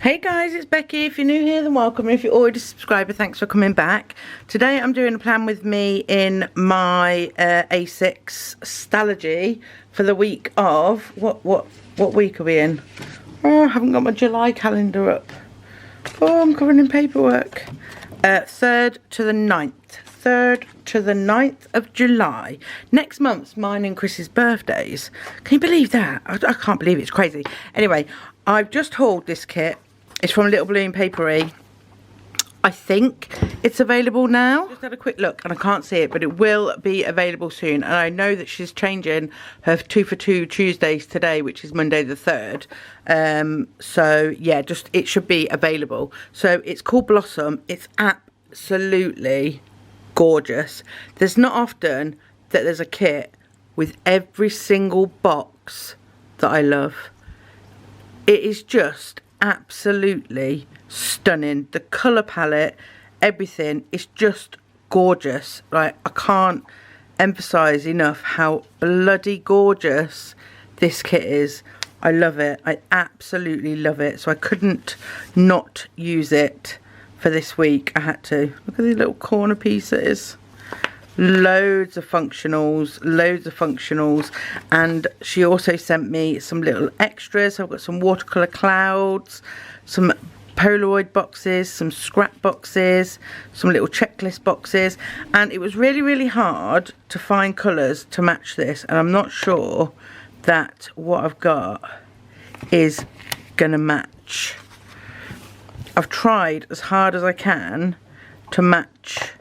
Hey guys, it's Becky. If you're new here, then welcome. If you're already a subscriber, thanks for coming back. Today I'm doing a plan with me in my A6 Stalogy for the week of what week are we in? Oh, I haven't got my July calendar up. Oh, I'm covered in paperwork. 3rd to the 9th. 3rd to the 9th of July. Next month's mine and Chris's birthdays. Can you believe that? I can't believe it. It's crazy. Anyway, I've just hauled this kit. It's from Little Blue Paperie. I think it's available now. Just had a quick look and I can't see it, but it will be available soon. And I know that she's changing her 2 for 2 Tuesdays today, which is Monday the 3rd. So yeah, it should be available. So it's called Blossom. It's absolutely gorgeous. There's not often that there's a kit with every single box that I love. It is just absolutely stunning. The colour palette, everything is just gorgeous. Like, I can't emphasise enough how bloody gorgeous this kit is. I love it. I absolutely love it. So I couldn't not use it for this week. I had to. Look at these little corner pieces. Loads of functionals, and she also sent me some little extras. I've got some watercolour clouds, some Polaroid boxes, some scrap boxes, some little checklist boxes, and it was really hard to find colours to match this, and I'm not sure that what I've got is gonna match. I've tried as hard as I can to match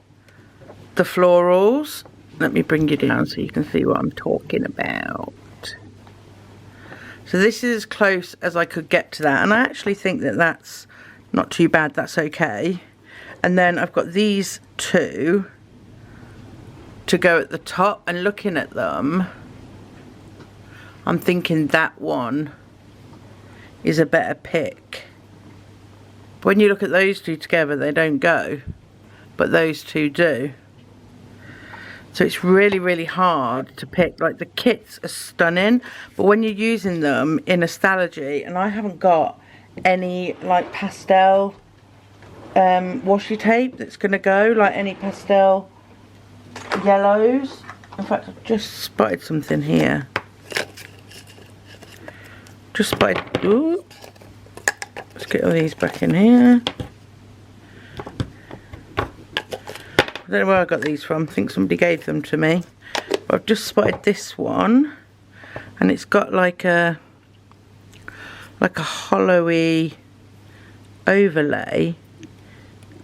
the florals. Let me bring you down so you can see what I'm talking about. So this is as close as I could get to that, and I actually think that that's not too bad. That's okay. And then I've got these two to go at the top, and looking at them, I'm thinking that one is a better pick. But when you look at those two together, they don't go, but those two do. So it's really hard to pick. Like, the kits are stunning, but when you're using them in a Stalogy, and I haven't got any like pastel washi tape that's gonna go, like any pastel yellows. In fact, I've just spotted something here. Just spotted. Ooh. Let's get all these back in here. I don't know where I got these from. I think somebody gave them to me. But I've just spotted this one, and it's got like a hollowy overlay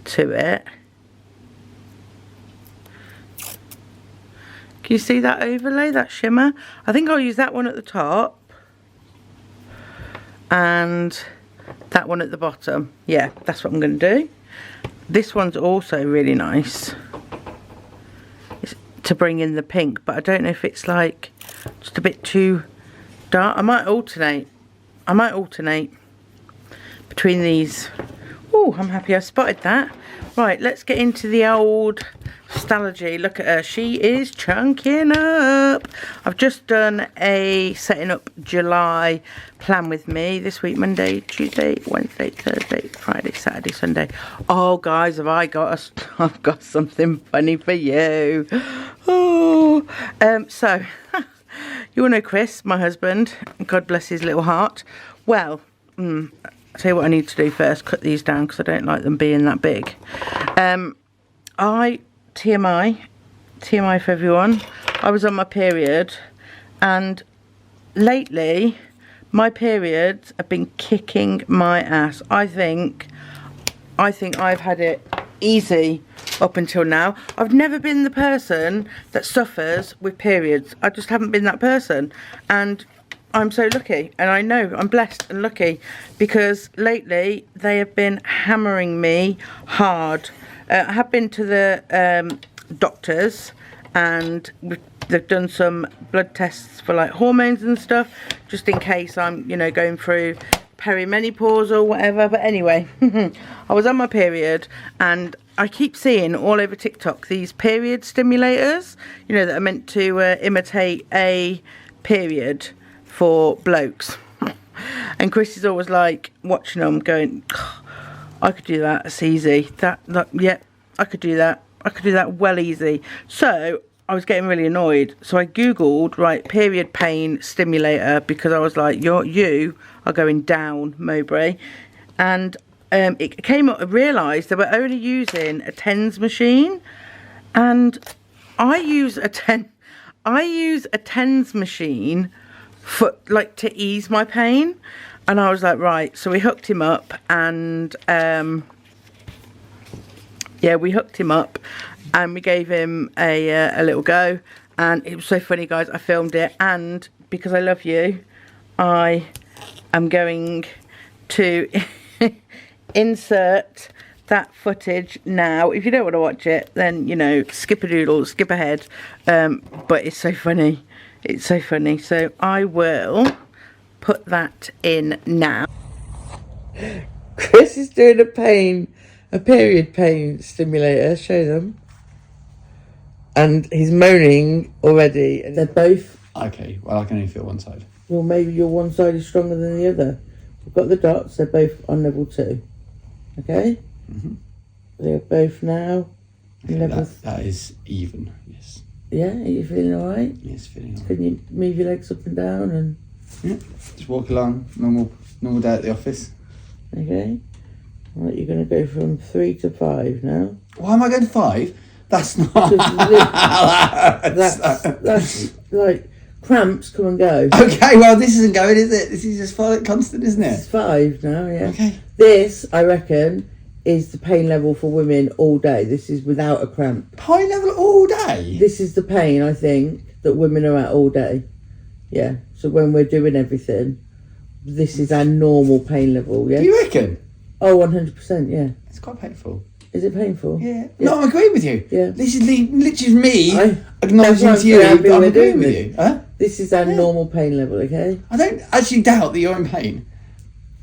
to it. Can you see that overlay, that shimmer? I think I'll use that one at the top and that one at the bottom. Yeah, that's what I'm going to do. This one's also really nice. It's to bring in the pink, but I don't know if it's like just a bit too dark. I might alternate between these. Oh, I'm happy I spotted that. Right, let's get into the old Stalogy. Look at her, she is chunking up. I've just done a setting up July plan with me this week: Monday, Tuesday, Wednesday, Thursday, Friday, Saturday, Sunday. Oh guys, I've got something funny for you. Oh, so you all know Chris, my husband, God bless his little heart. Well, I'll tell you what I need to do first. Cut these down because I don't like them being that big. TMI for everyone, I was on my period, and lately my periods have been kicking my ass. I think I've had it easy up until now. I've never been the person that suffers with periods. I just haven't been that person, and I'm so lucky, and I know I'm blessed and lucky, because lately they have been hammering me hard. I have been to the doctors, and they've done some blood tests for like hormones and stuff, just in case I'm, you know, going through perimenopause or whatever. But anyway, I was on my period, and I keep seeing all over TikTok these period stimulators, you know, that are meant to imitate a period for blokes. And Chris is always like watching them going, oh, I could do that, it's easy. Yeah, I could do that. I could do that well easy. So I was getting really annoyed. So I Googled, right, period pain stimulator, because I was like, you are going down, Mowbray. And it came up, I realised they were only using a TENS machine. And I use a TENS machine for like to ease my pain. And I was like, right, so we hooked him up, and yeah, we hooked him up and we gave him a little go, and it was so funny, guys. I filmed it, and because I love you, I am going to insert that footage now. If you don't want to watch it, then, you know, skip a doodle, skip ahead, but it's so funny. It's so funny. So I will put that in now. Chris is doing a period pain stimulator. Show them. And he's moaning already. And they're both... Okay, well, I can only feel one side. Well, maybe your one side is stronger than the other. We've got the dots. They're both on level 2. Okay? Mm-hmm. They're both now. Okay, level... that is even, yes. Yeah? Are you feeling alright? Yes, feeling alright. Can you move your legs up and down? And yeah, just walk along. Normal day at the office. Okay. Right, you're going to go from 3 to 5 now. Why am I going to 5? That's not... that's like cramps come and go. Okay, well, this isn't going, is it? This is just constant, isn't it? It's 5 now, yeah. Okay. This, I reckon, is the pain level for women all day. This is without a cramp. Pain level all day? This is the pain, I think, that women are at all day. Yeah. So when we're doing everything, this is our normal pain level, yeah? Do you reckon? Oh, 100%, yeah. It's quite painful. Is it painful? Yeah. No, I'm agreeing with you. Yeah. This is literally me acknowledging to you that I'm agreeing with you. Huh? This is our normal pain level, okay? I don't actually doubt that you're in pain.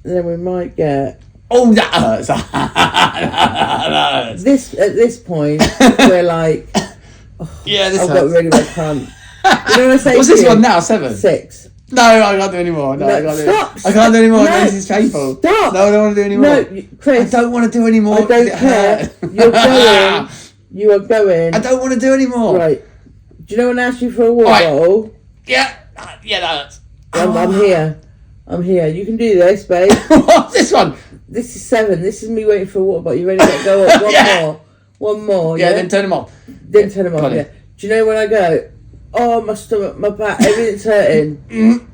And then we might get... Oh, that hurts. That hurts. At this point, we're like... Oh, yeah, this I've hurts. got really bad cramp. You know what I say? What's this one now? 7? 6. No, I can't do any more. No, I can't stop, do. I can't do any more. No, this is painful. Stop. No, I don't want to do any more. No, Chris. I don't want to do any more. I don't care. You're going. You are going. I don't want to do any more. Right. Do you know when I asked you for a water bottle? Yeah. Yeah, that hurts. I'm here. I'm here. You can do this, babe. What's this one? This is 7. This is me waiting for a water bottle. You ready to go up? One yeah. more. One more. Yeah, then turn them off. Then turn them off, yeah. Do you know when I go, oh, my stomach, my back, everything's hurting? Mm-hmm.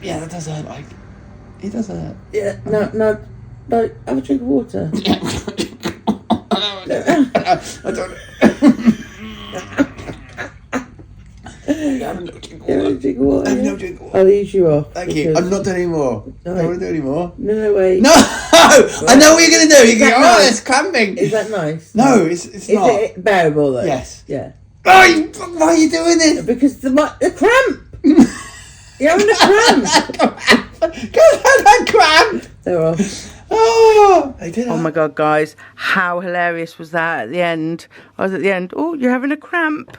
Yeah, that does hurt, like. It does hurt. Yeah, no, have a drink of water. I don't... Have no drink of water. Have no drink of water. I'll ease you off. Thank you. I'm not doing any more. I don't want to do any more. No, wait. No! Right. I know what you're going to do. You're going, oh, it's cramping. Is that nice? No, it's not. Is it bearable, though? Yes. Yeah. Oh, why are you doing this? Because the cramp. You're having a cramp. Because I had cramp. They're off. Oh, I did. Oh my God, guys. How hilarious was that at the end? I was at the end. Oh, you're having a cramp.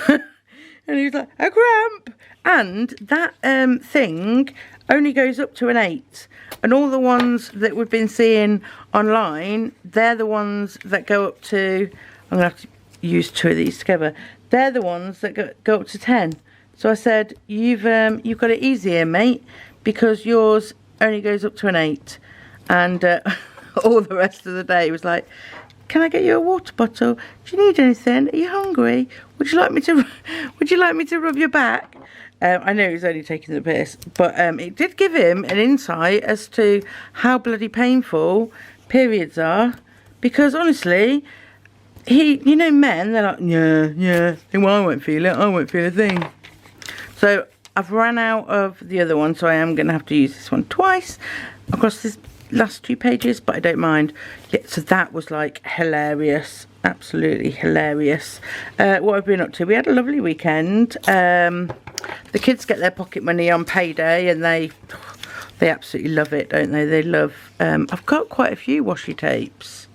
And he was like, a cramp. And that thing only goes up to an 8. And all the ones that we've been seeing online, they're the ones that go up to... I'm going to have to use 2 of these together. They're the ones that go up to 10. So I said, you've got it easier, mate, because yours only goes up to an 8. And all the rest of the day was like, can I get you a water bottle? Do you need anything? Are you hungry? Would you like me to rub your back? I know he's only taking the piss, but it did give him an insight as to how bloody painful periods are. Because honestly, you know, men, they're like, yeah, well, I won't feel it. I won't feel a thing. So I've ran out of the other one, so I am going to have to use this one twice across this last 2 pages, but I don't mind. Yeah, so that was like hilarious, absolutely hilarious. What I've been up to, we had a lovely weekend. The kids get their pocket money on payday, and they absolutely love it, don't they? They love. I've got quite a few washi tapes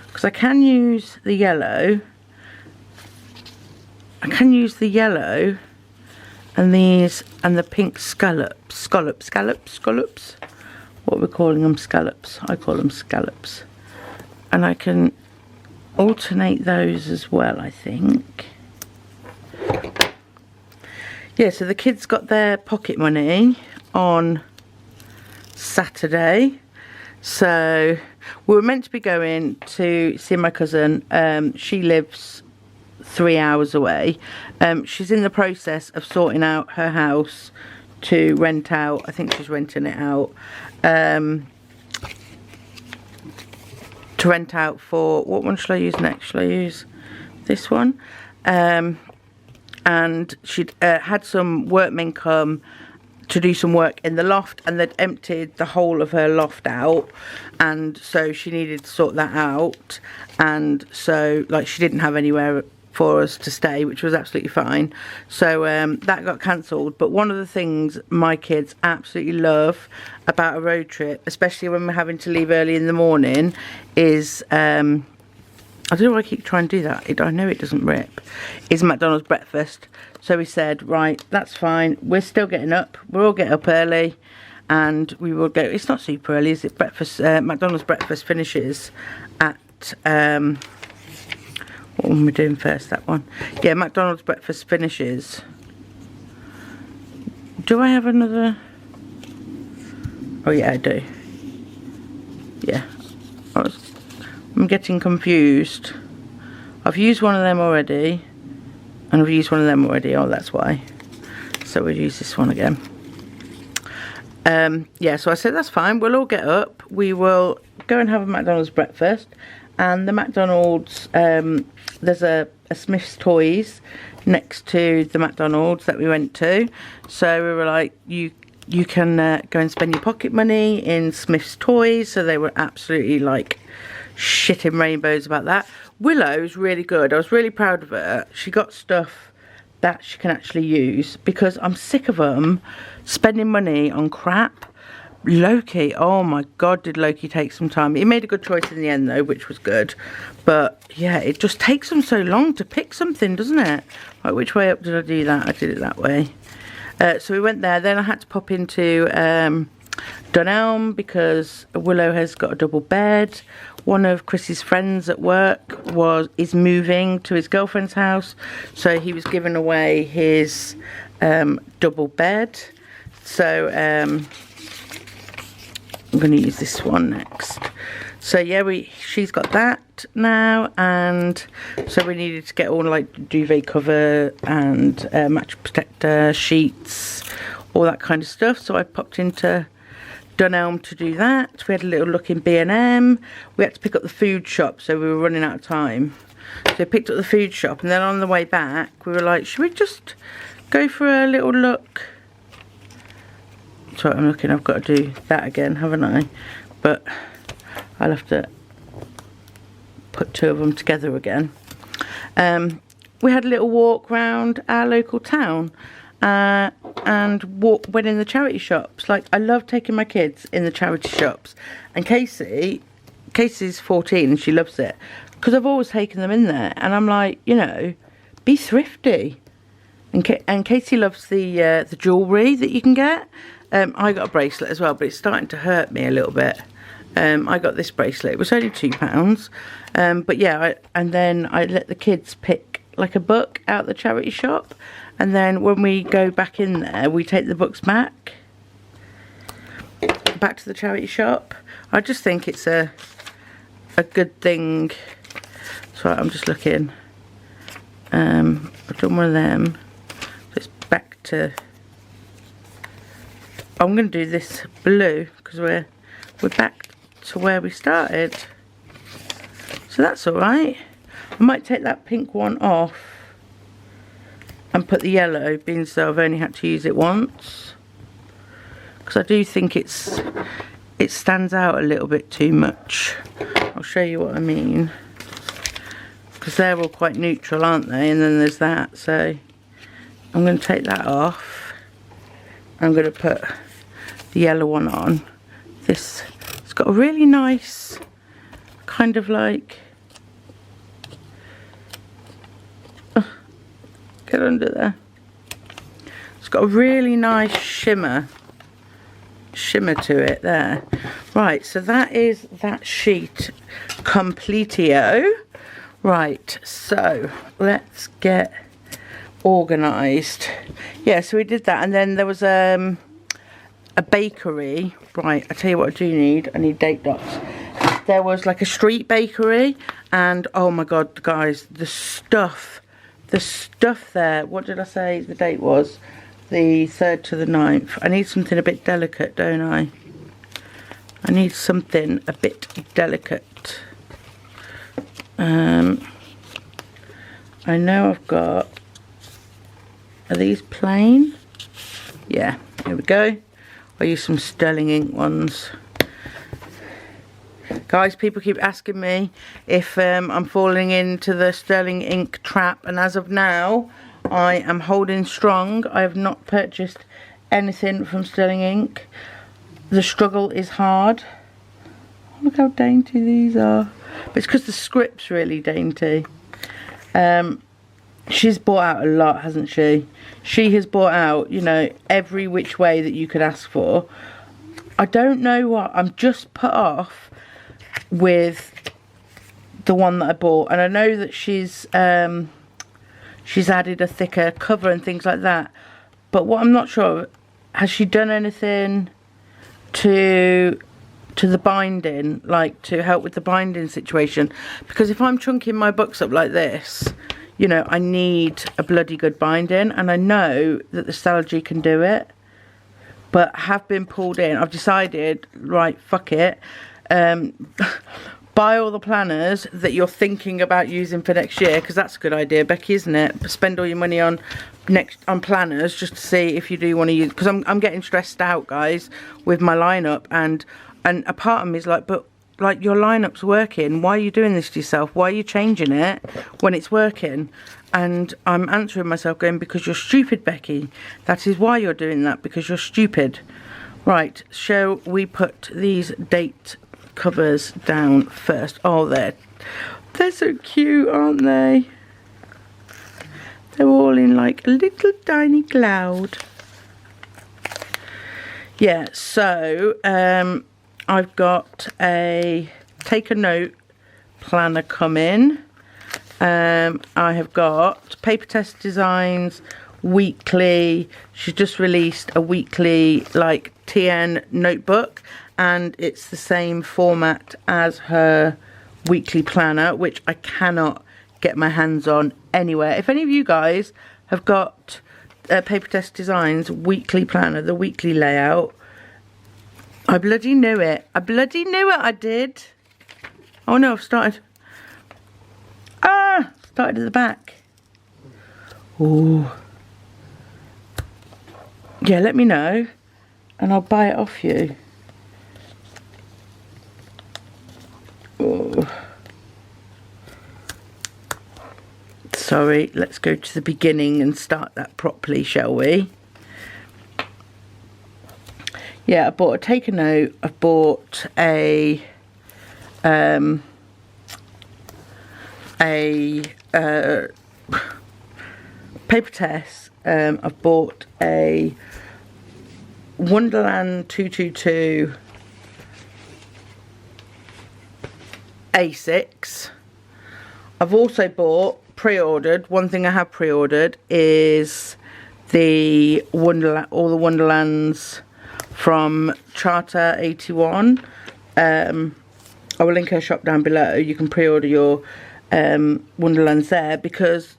because I can use the yellow. and these, and the pink scallops. What we're calling them, scallops. I call them scallops. And I can alternate those as well, I think. Yeah, so the kids got their pocket money on Saturday. So we were meant to be going to see my cousin. She lives 3 hours away. She's in the process of sorting out her house to rent out. I think she's renting it out. To rent out for, what one shall I use next? Shall I use this one? And she'd had some workmen come to do some work in the loft, and they'd emptied the whole of her loft out, and so she needed to sort that out. And so, like, she didn't have anywhere for us to stay, which was absolutely fine. So that got cancelled. But one of the things my kids absolutely love about a road trip, especially when we're having to leave early in the morning, is I don't know why I keep trying to do that. I know it doesn't rip. Is McDonald's breakfast. So we said, right, that's fine. We're still getting up. We'll all get up early, and we will go. It's not super early, is it? Breakfast. McDonald's breakfast finishes at what one we're doing first? That one. Yeah, McDonald's breakfast finishes. Do I have another? Oh yeah, I do. Yeah. I'm getting confused. I've used one of them already, and I've used one of them already. Oh, that's why. So we'll use this one again. Yeah, so I said that's fine. We'll all get up. We will go and have a McDonald's breakfast. And the McDonald's, there's a Smith's Toys next to the McDonald's that we went to. So we were like, you can go and spend your pocket money in Smith's Toys. So they were absolutely like shitting rainbows about that. Willow's really good. I was really proud of her. She got stuff that she can actually use, because I'm sick of them spending money on crap. Loki, oh my god, did Loki take some time. He made a good choice in the end though, which was good. But yeah, it just takes them so long to pick something, doesn't it? Right, which way up did I do that? I did it that way. So we went there. Then I had to pop into Dunelm, because Willow has got a double bed. One of Chris's friends at work is moving to his girlfriend's house, so he was giving away his double bed. So I'm going to use this one next. So yeah, she's got that now, and so we needed to get all like duvet cover and mattress protector, sheets, all that kind of stuff. So I popped into Dunelm to do that. We had a little look in B&M. We had to pick up the food shop, so we were running out of time. So we picked up the food shop, and then on the way back we were like, should we just go for a little look? Sorry, I'm looking. I've got to do that again, haven't I? But I'll have to put two of them together again. We had a little walk round our local town, and went in the charity shops. Like, I love taking my kids in the charity shops. And Casey's 14 and she loves it, because I've always taken them in there, and I'm like, you know, be thrifty. And Casey loves the jewellery that you can get. I got a bracelet as well, but it's starting to hurt me a little bit. I got this bracelet. It was only £2. But yeah, and then I let the kids pick like a book out the charity shop, and then when we go back in there, we take the books back to the charity shop. I just think it's a good thing. So I'm just looking. I've done one of them. So it's back to. I'm going to do this blue, because we're back to where we started. So that's alright. I might take that pink one off and put the yellow, being so I've only had to use it once, because I do think it stands out a little bit too much. I'll show you what I mean, because they're all quite neutral, aren't they? And then there's that. So I'm going to take that off. I'm going to put the yellow one on. It's got a really nice kind of like, get under there. It's got a really nice shimmer to it there. Right, so that is that sheet completio. Right, so let's get organised. Yeah, so we did that, and then there was a bakery. Right, I tell you what I do need. I need date dots. There was like a street bakery, and oh my god, guys, the stuff there. What did I say the date was? The 3rd to the 9th. I need something a bit delicate, don't I? I need something a bit delicate. I know I've got... Are these plain? Yeah, here we go. I'll use some sterling ink ones. Guys, people keep asking me if I'm falling into the sterling ink trap, and as of now, I am holding strong. I have not purchased anything from Sterling Ink. The struggle is hard. Look how dainty these are. But it's because the script's really dainty. She's bought out a lot, hasn't she? She has bought out, you know, every which way that you could ask for. I don't know what. I'm just put off with the one that I bought. And I know that she's added a thicker cover and things like that. But what I'm not sure of, has she done anything to the binding, like to help with the binding situation? Because if I'm chunking my books up like this, you know, I need a bloody good binding, and I know that the Stalogy can do it, but have been pulled in. I've decided, right, fuck it. Buy all the planners that you're thinking about using for next year, because that's a good idea, Becky, isn't it? Spend all your money on planners just to see if you do want to use, because I'm getting stressed out, guys, with my lineup, and a part of me is like, but like, your lineup's working. Why are you doing this to yourself? Why are you changing it when it's working? And I'm answering myself going, because you're stupid, Becky. That is why you're doing that, because you're stupid. Right, shall we put these date covers down first? Oh, they're so cute, aren't they? They're all in like a little tiny cloud. Yeah, so I've got a take a note planner coming. I have got Paper Test Designs weekly. She's just released a weekly like TN notebook, and it's the same format as her weekly planner, which I cannot get my hands on anywhere. If any of you guys have got Paper Test Designs weekly planner, the weekly layout, I bloody knew it. I bloody knew it, I did. Oh no, I've started. Started at the back. Oh. Yeah, let me know and I'll buy it off you. Oh. Sorry, let's go to the beginning and start that properly, shall we? Yeah, I bought a take a note. I've bought a paper test. I've bought a Wonderland 222 A6. I've also bought, pre-ordered, one thing I have pre-ordered is the Wonderland, all the Wonderlands from Charter 81. I will link her shop down below. You can pre-order your Wonderlands there, because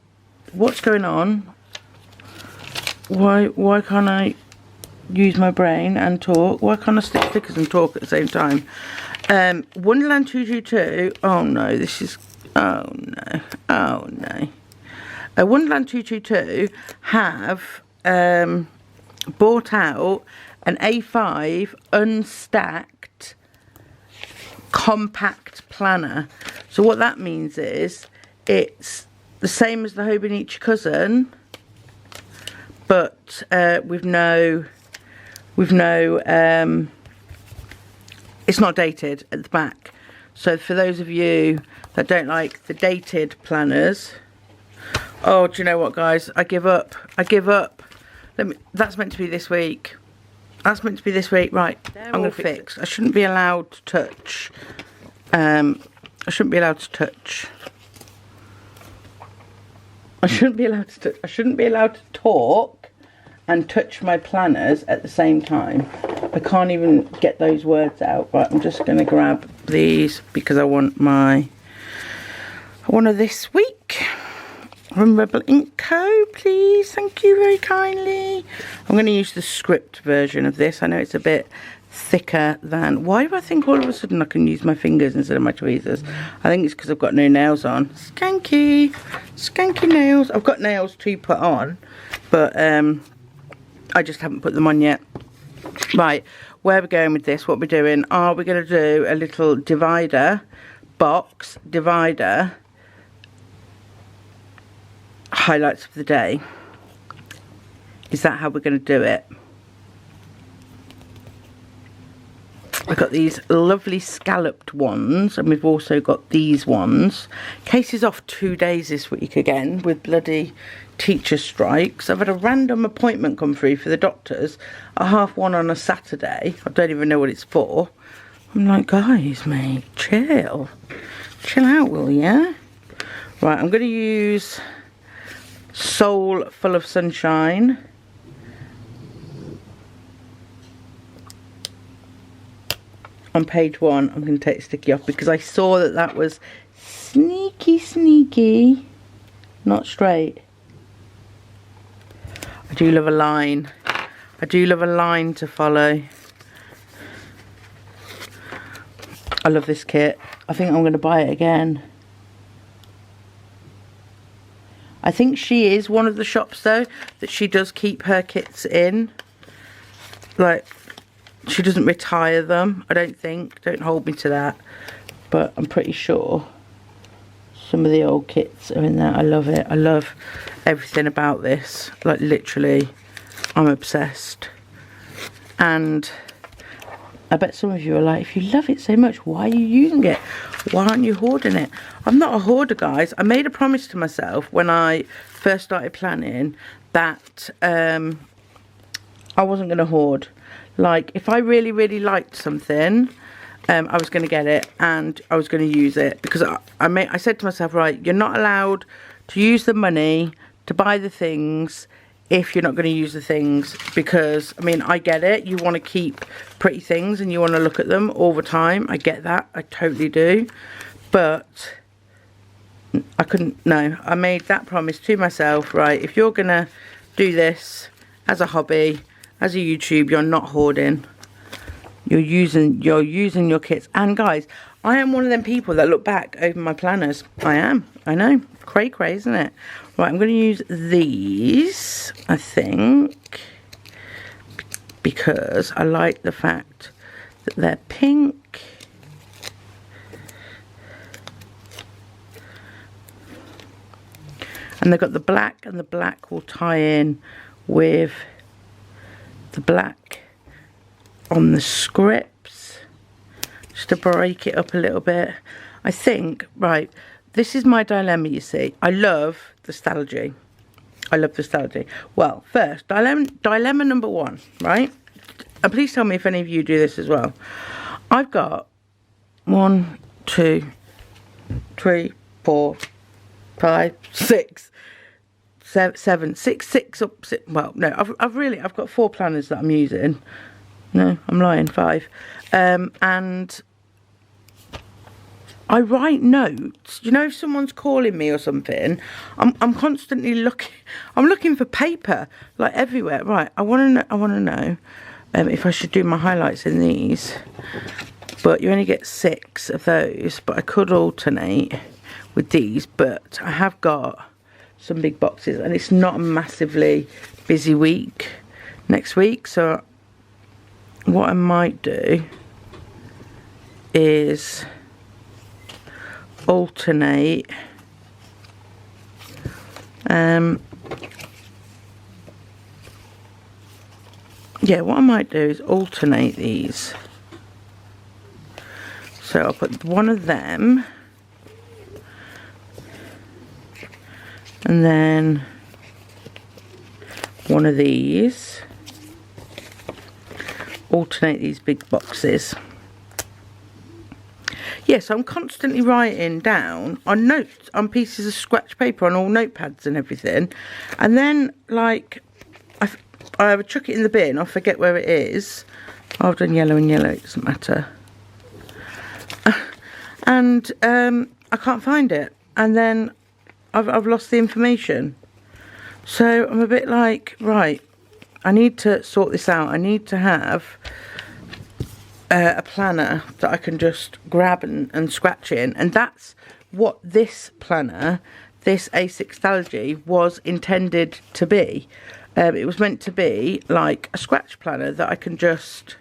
what's going on? Why can't I use my brain and talk? Why can't I stick stickers and talk at the same time? Wonderland 222. Oh no, this is, oh no, oh no. Wonderland 222 have bought out an A5 unstacked compact planner. So what that means is it's the same as the Hobonichi cousin, but with no it's not dated at the back. So for those of you that don't like the dated planners, oh, do you know what, guys? I give up. That's meant to be this week. That's meant to be this week. Right, I'm going to fix. I shouldn't be allowed to touch. I shouldn't be allowed to touch. I shouldn't be allowed to touch. I shouldn't be allowed to talk and touch my planners at the same time. I can't even get those words out. Right, I'm just going to grab these because I want of this week. From Rebel Ink Co, please. Thank you very kindly. I'm going to use the script version of this. I know it's a bit thicker than... Why do I think all of a sudden I can use my fingers instead of my tweezers? I think it's because I've got no nails on. Skanky. Skanky nails. I've got nails to put on, but I just haven't put them on yet. Right, where we're going with this, what we're doing, we're going to do a little divider, box divider, highlights of the day. Is that how we're going to do it? I've got these lovely scalloped ones, and we've also got these ones. Case is off 2 days this week again with bloody teacher strikes. I've had a random appointment come through for the doctors at 1:30 on a Saturday. I don't even know what it's for. I'm like, guys, mate, chill out, will ya? Right, I'm going to use Soul Full of Sunshine. On page 1, I'm going to take sticky off because I saw that was sneaky, not straight. I do love a line. I do love a line to follow. I love this kit. I think I'm going to buy it again. I think she is one of the shops though that she does keep her kits in. Like, she doesn't retire them, I don't think. Don't hold me to that. But I'm pretty sure some of the old kits are in there. I love it. I love everything about this. Like, literally, I'm obsessed. And I bet some of you are like, if you love it so much, why are you using it? Why aren't you hoarding it? I'm not a hoarder, guys. I made a promise to myself when I first started planning that I wasn't going to hoard. Like, if I really, really liked something, I was going to get it and I was going to use it. Because I said to myself, right, you're not allowed to use the money to buy the things if you're not going to use the things. Because, I mean, I get it. You want to keep pretty things and you want to look at them all the time. I get that. I totally do. But I couldn't, no. I made that promise to myself, right, if you're going to do this as a hobby, as a YouTube, you're not hoarding. You're using your kits. And guys, I am one of them people that look back over my planners. I am. I know. Cray, isn't it? Right, I'm going to use these, I think, because I like the fact that they're pink. And they've got the black, and the black will tie in with the black on the scripts, just to break it up a little bit. I think, right, this is my dilemma, you see. I love the Stalogy. I love the Stalogy. Well, first, dilemma number 1, right? And please tell me if any of you do this as well. I've got 1, 2, 3, 4, 5, 6, 7, 6 up. Well, no, I've got 4 planners that I'm using. No, I'm lying, 5. And I write notes. You know, if someone's calling me or something, I'm constantly looking. I'm looking for paper like everywhere. Right, I want to know if I should do my highlights in these. But you only get 6 of those. But I could alternate with these. But I have got some big boxes, and it's not a massively busy week next week. So what I might do is alternate yeah, what I might do is alternate these. So I'll put one of them, and then one of these, alternate these big boxes. Yes, I'm constantly writing down on notes, on pieces of scratch paper, on all notepads and everything, and then like I would chuck it in the bin. I forget where it is. I've done yellow and yellow, it doesn't matter. And I can't find it, and then I've lost the information. So I'm a bit like, right, I need to sort this out. I need to have a planner that I can just grab and scratch in, and that's what this planner, this A6 Stalogy, was intended to be. It was meant to be like a scratch planner that I can just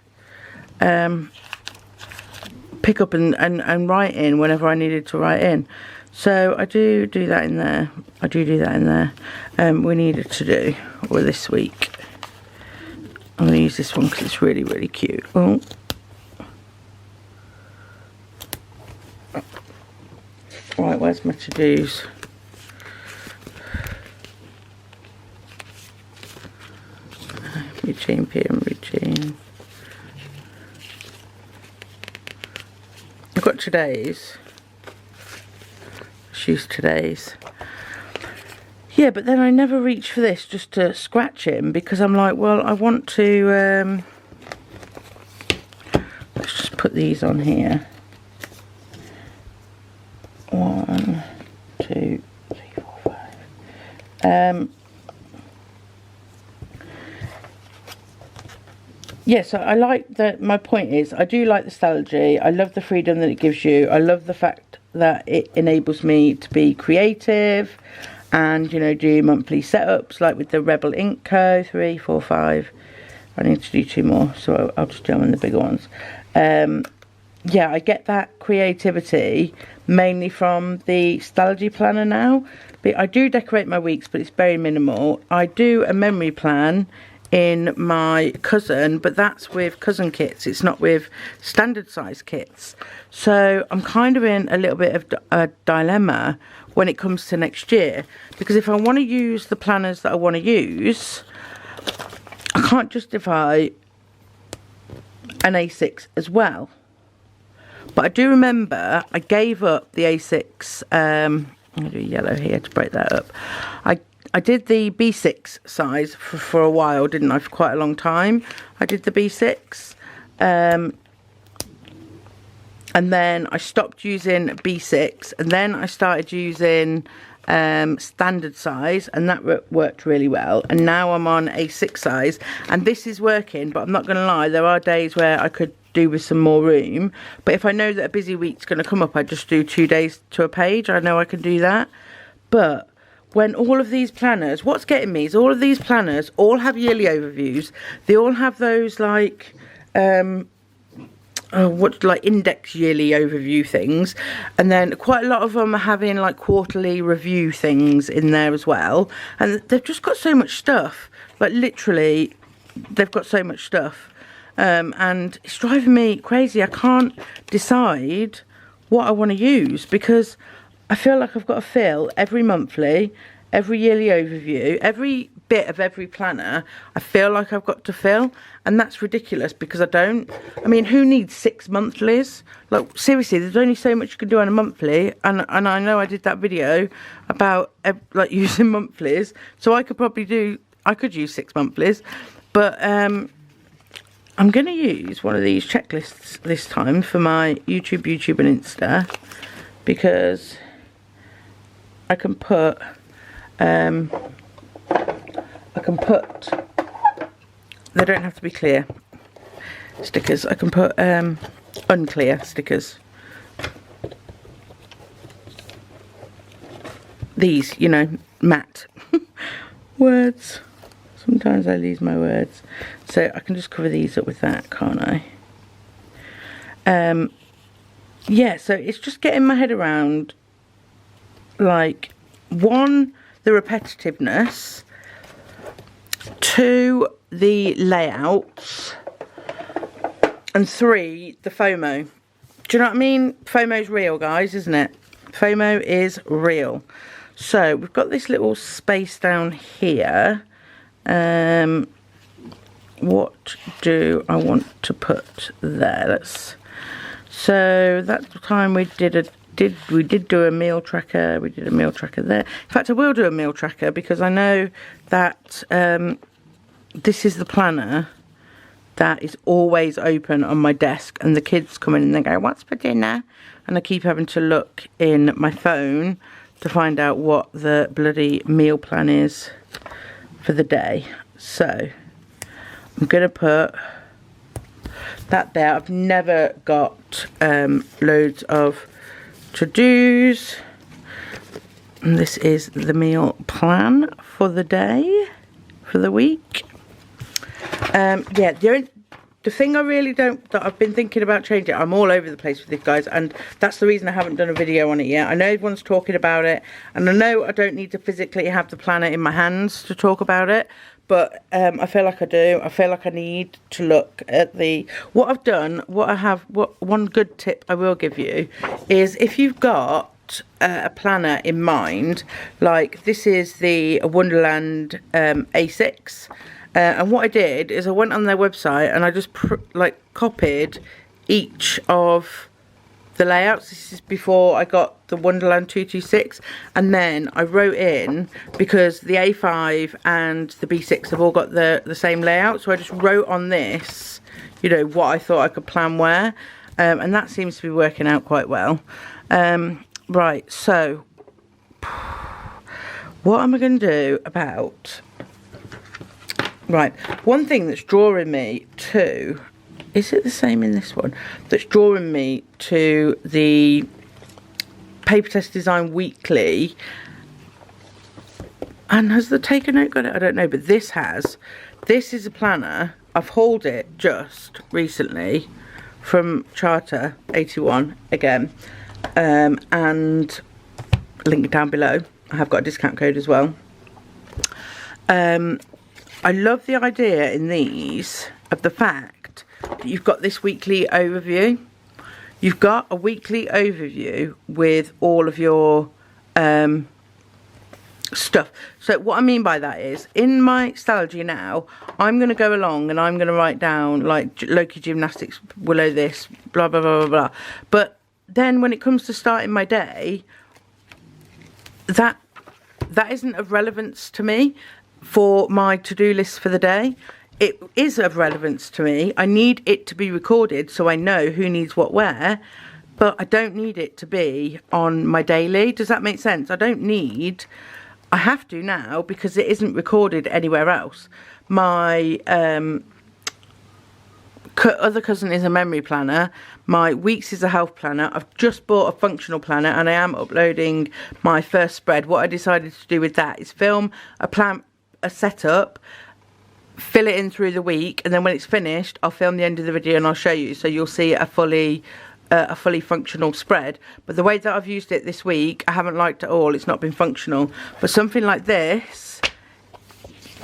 pick up and write in whenever I needed to write in. So I do that in there. I do that in there. We needed to do, or this week. I'm going to use this one because it's really, really cute. Oh. Right, where's my to-dos? Routine, PM routine. I've got today's. Use today's. Yeah, but then I never reach for this just to scratch him, because I'm like, well, I want to let's just put these on here. 1, 2, 3, 4, 5. Yeah, so I like that. My point is, I do like the Stalogy. I love the freedom that it gives you. I love the fact that it enables me to be creative and, you know, do monthly setups like with the REBEKAHMOWBRAY 3, 4, 5. I need to do 2 more, so I'll just do them in the bigger ones. Yeah, I get that creativity mainly from the Stalogy planner now. But I do decorate my weeks, but it's very minimal. I do a memory plan in my cousin, but that's with cousin kits, it's not with standard size kits. So I'm kind of in a little bit of a dilemma when it comes to next year, because if I want to use the planners that I want to use, I can't justify an A6 as well. But I do remember I gave up the A6, I'm going to do yellow here to break that up. I did the B6 size for a while, didn't I? For quite a long time. I did the B6. And then I stopped using B6. And then I started using standard size. And that worked really well. And now I'm on A6 size. And this is working. But I'm not going to lie. There are days where I could do with some more room. But if I know that a busy week's going to come up, I just do 2 days to a page. I know I can do that. But when all of these planners, what's getting me is all of these planners all have yearly overviews. They all have those like like index yearly overview things, and then quite a lot of them are having like quarterly review things in there as well. And they've just got so much stuff, like literally they've got so much stuff, and it's driving me crazy. I can't decide what I want to use, because I feel like I've got to fill every monthly, every yearly overview, every bit of every planner. I feel like I've got to fill, and that's ridiculous because I don't. I mean, who needs 6 monthlies? Like, seriously, there's only so much you can do on a monthly, and I know I did that video about like using monthlies, so I could probably use 6 monthlies, but I'm going to use one of these checklists this time for my YouTube, and Insta, because I can put, they don't have to be clear stickers. I can put unclear stickers. These, you know, matte words. Sometimes I lose my words. So I can just cover these up with that, can't I? Yeah, so it's just getting my head around, like, 1, the repetitiveness, 2, the layouts, and 3, the FOMO. Do you know what I mean? FOMO's real, guys, isn't it? FOMO is real. So we've got this little space down here, What do I want to put there? So that's the time we did do a meal tracker. We did a meal tracker there. In fact, I will do a meal tracker because I know that this is the planner that is always open on my desk, and the kids come in and they go, "What's for dinner?" And I keep having to look in my phone to find out what the bloody meal plan is for the day. So I'm gonna put that there. I've never got loads of to-dos, and this is the meal plan for the day, for the week. Yeah, the thing I really that I've been thinking about changing, I'm all over the place with this, guys, and that's the reason I haven't done a video on it yet. I know everyone's talking about it, and I know I don't need to physically have the planner in my hands to talk about it, but I feel like I do. I feel like I need to look at what I've done. One good tip I will give you is, if you've got a planner in mind, like this is the Wonderland A6, and what I did is I went on their website and I just copied each of the layouts. This is before I got the Wonderland 226, and then I wrote in, because the A5 and the B6 have all got the same layout, so I just wrote on this, you know, what I thought I could plan where, and that seems to be working out quite well. Right, so what am I going to do about... Right, one thing that's drawing me to... Is it the same in this one? That's drawing me to the Paper Test Design Weekly. And has the Take a Note got it? I don't know, but this has. This is a planner. I've hauled it just recently from Charter 81 again. And link it down below. I have got a discount code as well. I love the idea in these of the fact that you've got this weekly overview. You've got a weekly overview with all of your stuff. So what I mean by that is, in my Stalogy now, I'm going to go along and I'm going to write down, like, Loki Gymnastics, Willow this, blah, blah, blah, blah, blah. But then when it comes to starting my day, that isn't of relevance to me for my to-do list for the day. It is of relevance to me. I need it to be recorded so I know who needs what where, but I don't need it to be on my daily. Does that make sense? I have to now because it isn't recorded anywhere else. My other cousin is a memory planner. My weeks is a health planner. I've just bought a functional planner and I am uploading my first spread. What I decided to do with that is film a setup, fill it in through the week, and then when it's finished I'll film the end of the video and I'll show you, so you'll see a fully functional spread. But the way that I've used it this week, I haven't liked it at all. It's not been functional, but something like this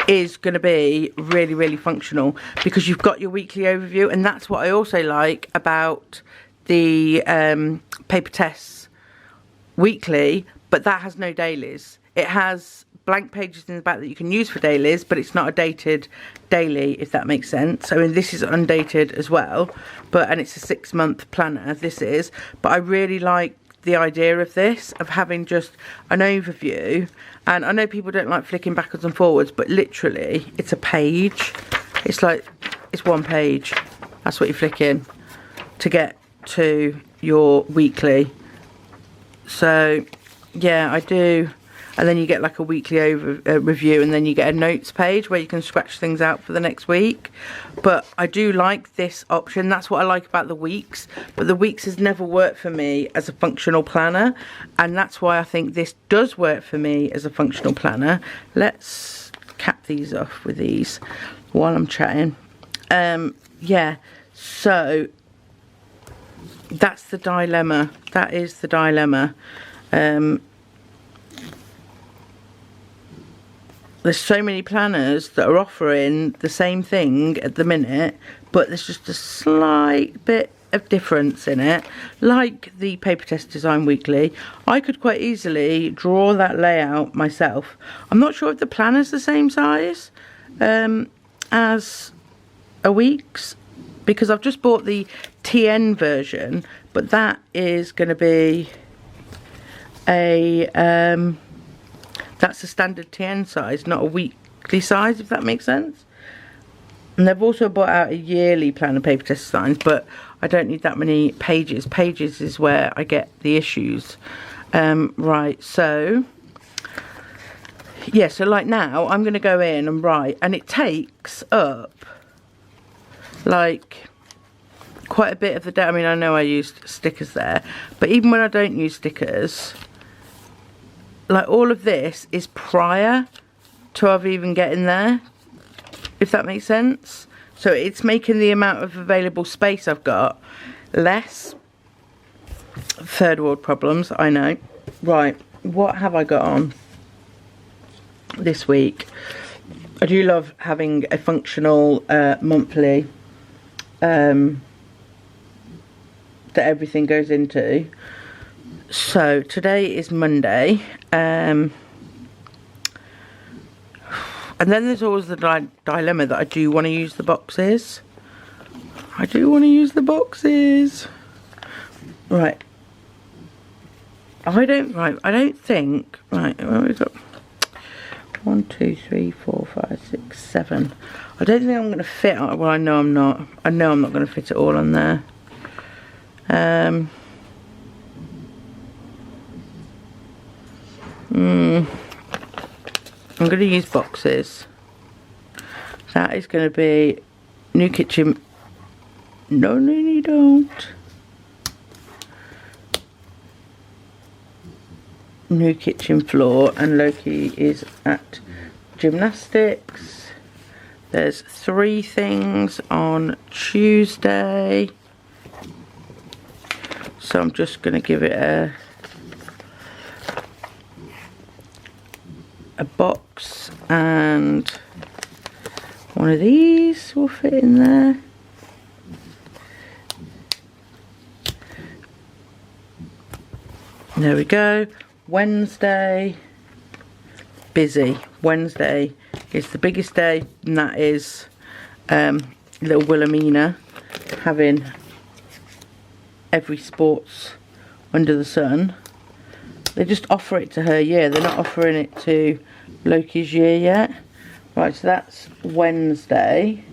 is going to be really, really functional because you've got your weekly overview. And that's what I also like about the Paper Tests Weekly, but that has no dailies. It has blank pages in the back that you can use for dailies, but it's not a dated daily, if that makes sense. I mean, this is undated as well, and it's a 6-month planner, this is. But I really like the idea of this, of having just an overview. And I know people don't like flicking backwards and forwards, but literally it's a page. It's one page. That's what you flick in to get to your weekly. So yeah, I do. And then you get like a weekly review, and then you get a notes page where you can scratch things out for the next week. But I do like this option. That's what I like about the weeks. But the weeks has never worked for me as a functional planner, and that's why I think this does work for me as a functional planner. Let's cap these off with these while I'm chatting. Yeah, so that's the dilemma. That is the dilemma. There's so many planners that are offering the same thing at the minute, but there's just a slight bit of difference in it. Like the Paper Test Design Weekly, I could quite easily draw that layout myself. I'm not sure if the planner's the same size, as a week's, because I've just bought the TN version, but that is going to be a that's a standard TN size, not a weekly size, if that makes sense. And they've also brought out a yearly plan of paper test designs, but I don't need that many pages. Pages is where I get the issues. Right, so yeah, so like now I'm going to go in and write, and it takes up like quite a bit of the day. I mean, I know I used stickers there, but even when I don't use stickers, like all of this is prior to I've even getting there, if that makes sense. So it's making the amount of available space I've got less. Third world problems, I know. Right, what have I got on this week? I do love having a functional monthly that everything goes into. So today is Monday, and then there's always the dilemma that I do want to use the boxes. I do Right. I don't think, right, well, we've got 1, 2, 3, 4, 5, 6, 7. I don't think I'm going to fit, well, I know I'm not going to fit it all on there. I'm going to use boxes. That is going to be new kitchen. No, you don't. New kitchen floor, and Loki is at gymnastics. There's 3 things on Tuesday. So I'm just going to give it a box, and one of these will fit in there. There we go. Wednesday, busy. Wednesday is the biggest day, and that is little Wilhelmina having every sports under the sun. They just offer it to her year. They're not offering it to Loki's year yet. Right, so that's Wednesday.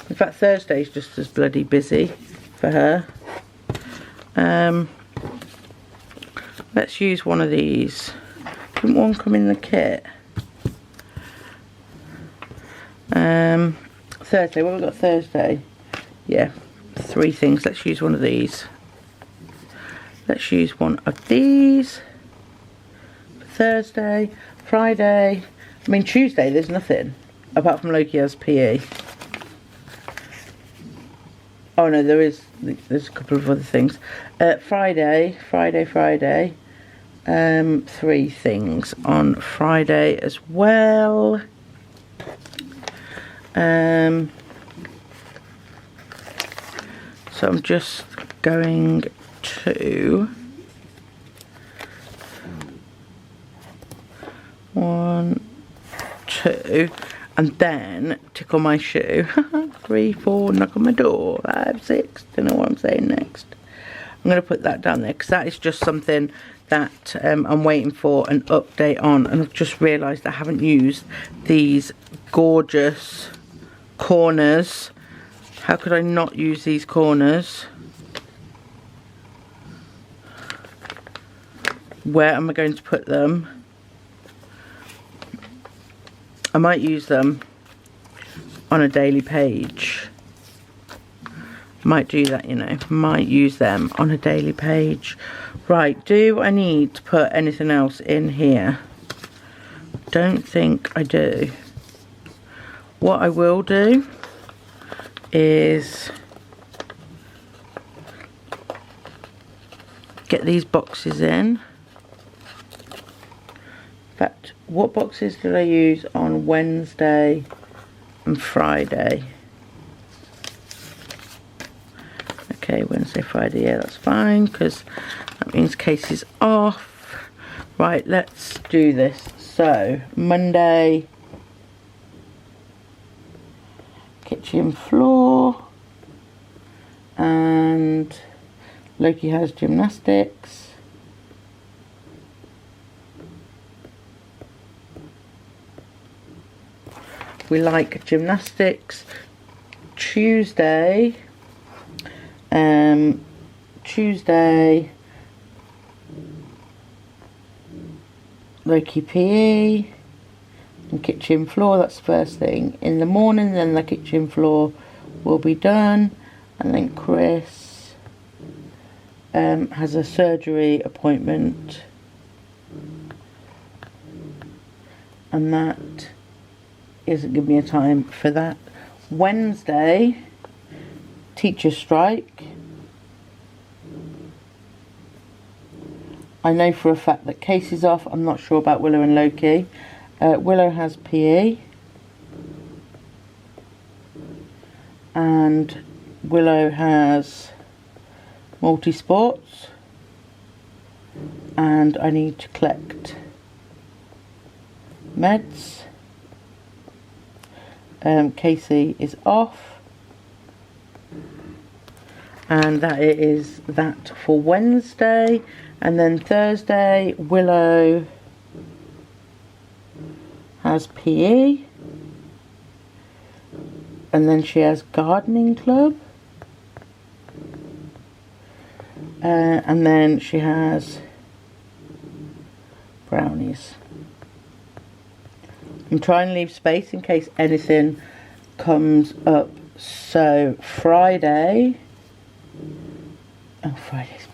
In fact, Thursday's just as bloody busy for her. Let's use one of these. Didn't one come in the kit? Thursday, what have we got Thursday? Yeah, 3 things. Let's use one of these. Let's use one of these. Thursday, Friday. I mean, Tuesday, there's nothing. Apart from Loki has PE. Oh no, there's a couple of other things. Friday. 3 things on Friday as well. So I'm just going to 1, 2, and then tickle my shoe. 3, 4, knock on my door. 5, 6. Don't know what I'm saying next. I'm going to put that down there because that is just something that I'm waiting for an update on, and I've just realised I haven't used these gorgeous corners. How could I not use these corners? Where am I going to put them? I might use them on a daily page. Might do that, you know. Might use them on a daily page. Right, do I need to put anything else in here? Don't think I do. What I will do is get these boxes in. In fact, what boxes did I use on Wednesday and Friday? Okay, Wednesday, Friday, yeah, that's fine, because that means case is off. Right, let's do this. So, Monday, kitchen floor, and Loki has gymnastics. We like gymnastics. Tuesday, Loki PE and kitchen floor. That's the first thing in the morning. Then the kitchen floor will be done, and then Chris has a surgery appointment, and that isn't giving me a time for that. Wednesday, teacher strike. I know for a fact that Casey's off. I'm not sure about Willow and Loki. Willow has PE, and Willow has multi-sports, and I need to collect meds. Casey is off, and that is that for Wednesday. And then Thursday, Willow has PE, and then she has gardening club, and then she has brownies. I'm trying to leave space in case anything comes up. So Friday, oh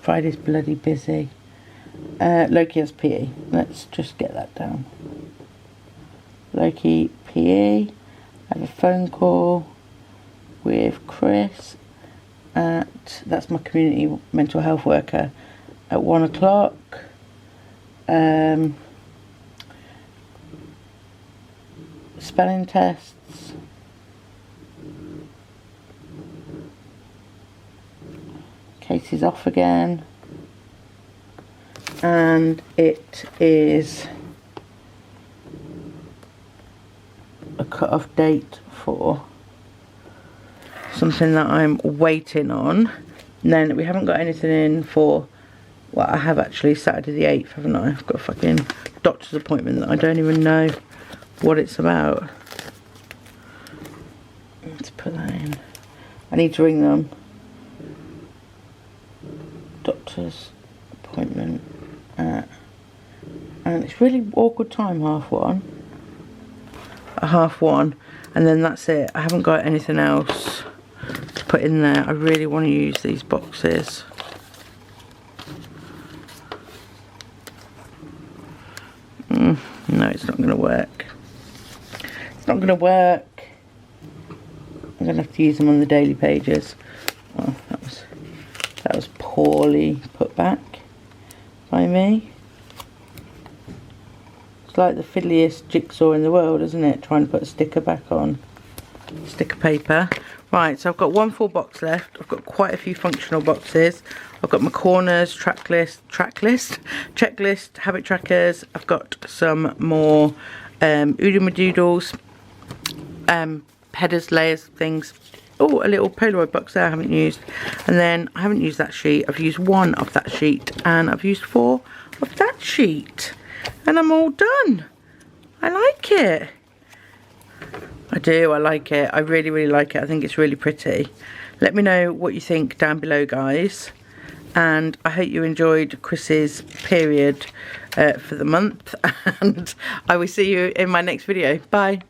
Friday's bloody busy. Loki has PE. Let's just get that down. Loki PE. I have a phone call with Chris at, that's my community mental health worker, at 1 o'clock. Spelling tests. Casey's off again. And it is a cut-off date for something that I'm waiting on. And then we haven't got anything in for, well, I have actually Saturday the 8th, haven't I? I've got a fucking doctor's appointment that I don't even know what it's about. Let's put that in. I need to ring them. Doctor's appointment at, and it's really awkward time, 1:30. At 1:30, and then that's it. I haven't got anything else to put in there. I really want to use these boxes. No, it's not going to work. It's not going to work. I'm going to have to use them on the daily pages. Well, that was poorly put back by me. It's like the fiddliest jigsaw in the world, isn't it? Trying to put a sticker back on. Sticker paper. Right, so I've got one full box left. I've got quite a few functional boxes. I've got my corners, checklist, habit trackers. I've got some more Oodle-Madoodles, headers, layers, things. Oh, a little Polaroid box there I haven't used. And then I haven't used that sheet. I've used 1 of that sheet, and I've used 4 of that sheet. And I'm all done. I like it. I do, I like it. I really, really like it. I think it's really pretty. Let me know what you think down below, guys. And I hope you enjoyed Chris's period for the month. And I will see you in my next video. Bye.